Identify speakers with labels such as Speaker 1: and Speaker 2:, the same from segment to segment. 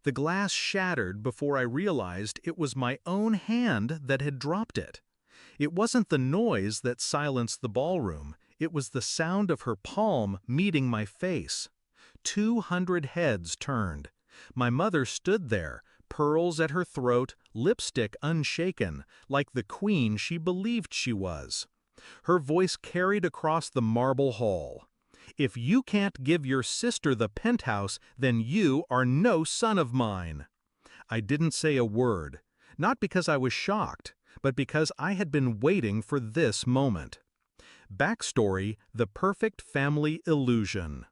Speaker 1: The glass shattered before I realized it was my own hand that had dropped it. It wasn't the noise that silenced the ballroom, it was the sound of her palm meeting my face. 200 heads turned. My mother stood there, pearls at her throat, lipstick unshaken, like the queen she believed she was. Her voice carried across the marble hall. "If you can't give your sister the penthouse, then you are no son of mine." I didn't say a word, not because I was shocked, but because I had been waiting for this moment. Backstory: the perfect family illusion.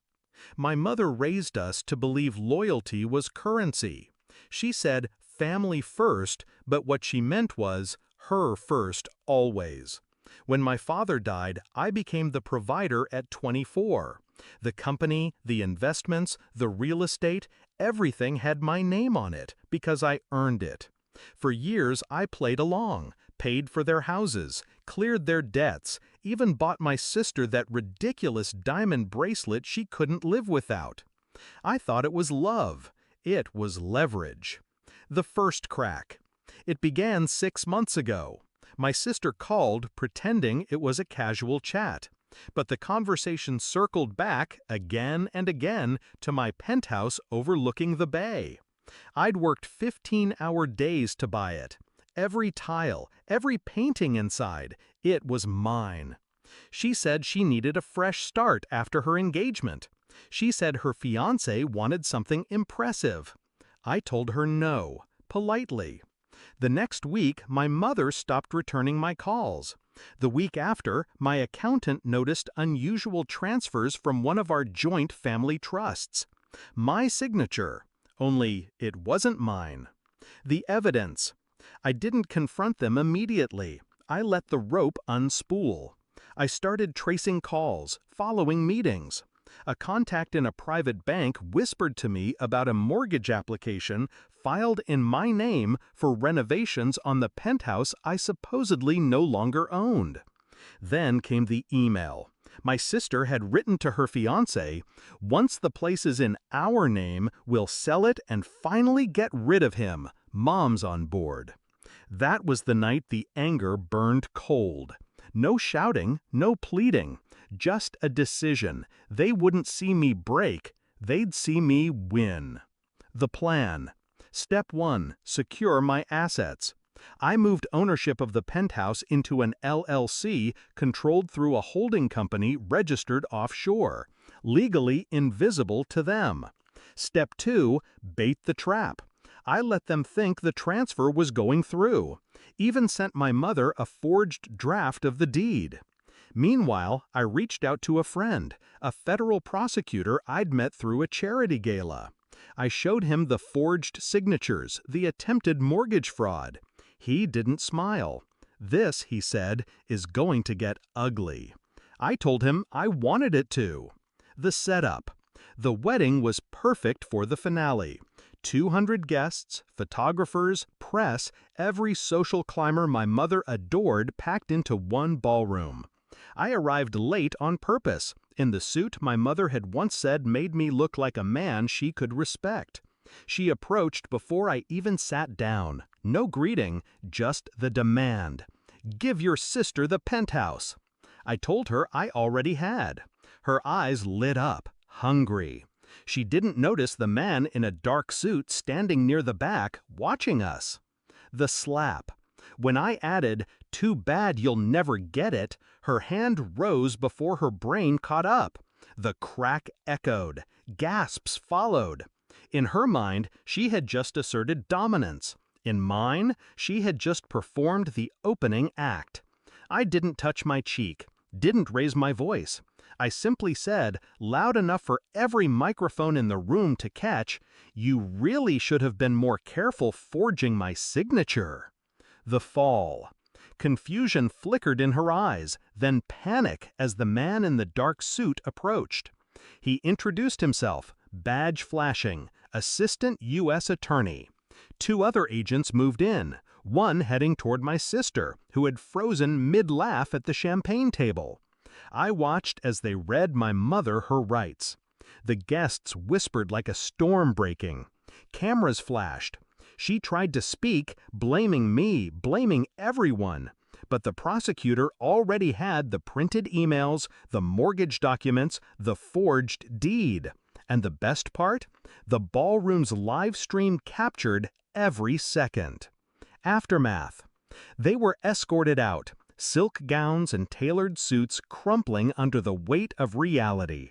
Speaker 1: My mother raised us to believe loyalty was currency. She said family first, but what she meant was her first always. When my father died, I became the provider at 24. The company, the investments, the real estate, everything had my name on it because I earned it. For years I played along, paid for their houses, cleared their debts, even bought my sister that ridiculous diamond bracelet she couldn't live without. I thought it was love. It was leverage. The first crack. It began 6 months ago. My sister called, pretending it was a casual chat. But the conversation circled back, again and again, to my penthouse overlooking the bay. I'd worked 15-hour days to buy it. Every tile, every painting inside, it was mine. She said she needed a fresh start after her engagement. She said her fiancé wanted something impressive. I told her no, politely. The next week, my mother stopped returning my calls. The week after, my accountant noticed unusual transfers from one of our joint family trusts. My signature, only it wasn't mine. The evidence. I didn't confront them immediately. I let the rope unspool. I started tracing calls, following meetings. A contact in a private bank whispered to me about a mortgage application filed in my name for renovations on the penthouse I supposedly no longer owned. Then came the email. My sister had written to her fiancé, "Once the place is in our name, we'll sell it and finally get rid of him. Mom's on board." That was the night the anger burned cold. No shouting, no pleading, just a decision. They wouldn't see me break, they'd see me win. The plan. Step 1. Secure my assets. I moved ownership of the penthouse into an LLC controlled through a holding company registered offshore, legally invisible to them. Step 2. Bait the trap. I let them think the transfer was going through. Even sent my mother a forged draft of the deed. Meanwhile, I reached out to a friend, a federal prosecutor I'd met through a charity gala. I showed him the forged signatures, the attempted mortgage fraud. He didn't smile. "This," he said, "is going to get ugly." I told him I wanted it to. The setup. The wedding was perfect for the finale. 200 guests, photographers, press, every social climber my mother adored packed into one ballroom. I arrived late on purpose, in the suit my mother had once said made me look like a man she could respect. She approached before I even sat down. No greeting, just the demand. "Give your sister the penthouse." I told her I already had. Her eyes lit up, hungry. She didn't notice the man in a dark suit standing near the back, watching us. The slap. When I added, "Too bad you'll never get it," her hand rose before her brain caught up. The crack echoed. Gasps followed. In her mind, she had just asserted dominance. In mine, she had just performed the opening act. I didn't touch my cheek, didn't raise my voice. I simply said, loud enough for every microphone in the room to catch, "You really should have been more careful forging my signature." The fall. Confusion flickered in her eyes, then panic as the man in the dark suit approached. He introduced himself, badge flashing, Assistant U.S. Attorney. 2 other agents moved in, one heading toward my sister, who had frozen mid-laugh at the champagne table. I watched as they read my mother her rights. The guests whispered like a storm breaking. Cameras flashed. She tried to speak, blaming me, blaming everyone. But the prosecutor already had the printed emails, the mortgage documents, the forged deed. And the best part? The ballroom's live stream captured every second. Aftermath. They were escorted out, silk gowns and tailored suits crumpling under the weight of reality.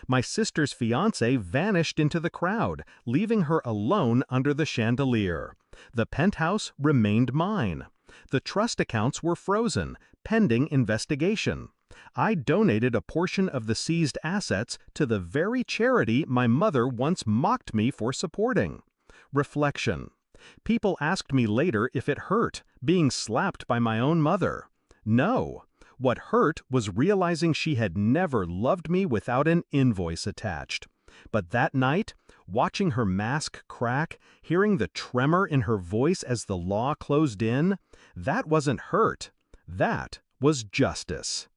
Speaker 1: My sister's fiancé vanished into the crowd, leaving her alone under the chandelier. The penthouse remained mine. The trust accounts were frozen, pending investigation. I donated a portion of the seized assets to the very charity my mother once mocked me for supporting. Reflection. People asked me later if it hurt, being slapped by my own mother. No. What hurt was realizing she had never loved me without an invoice attached. But that night, watching her mask crack, hearing the tremor in her voice as the law closed in, that wasn't hurt. That was justice.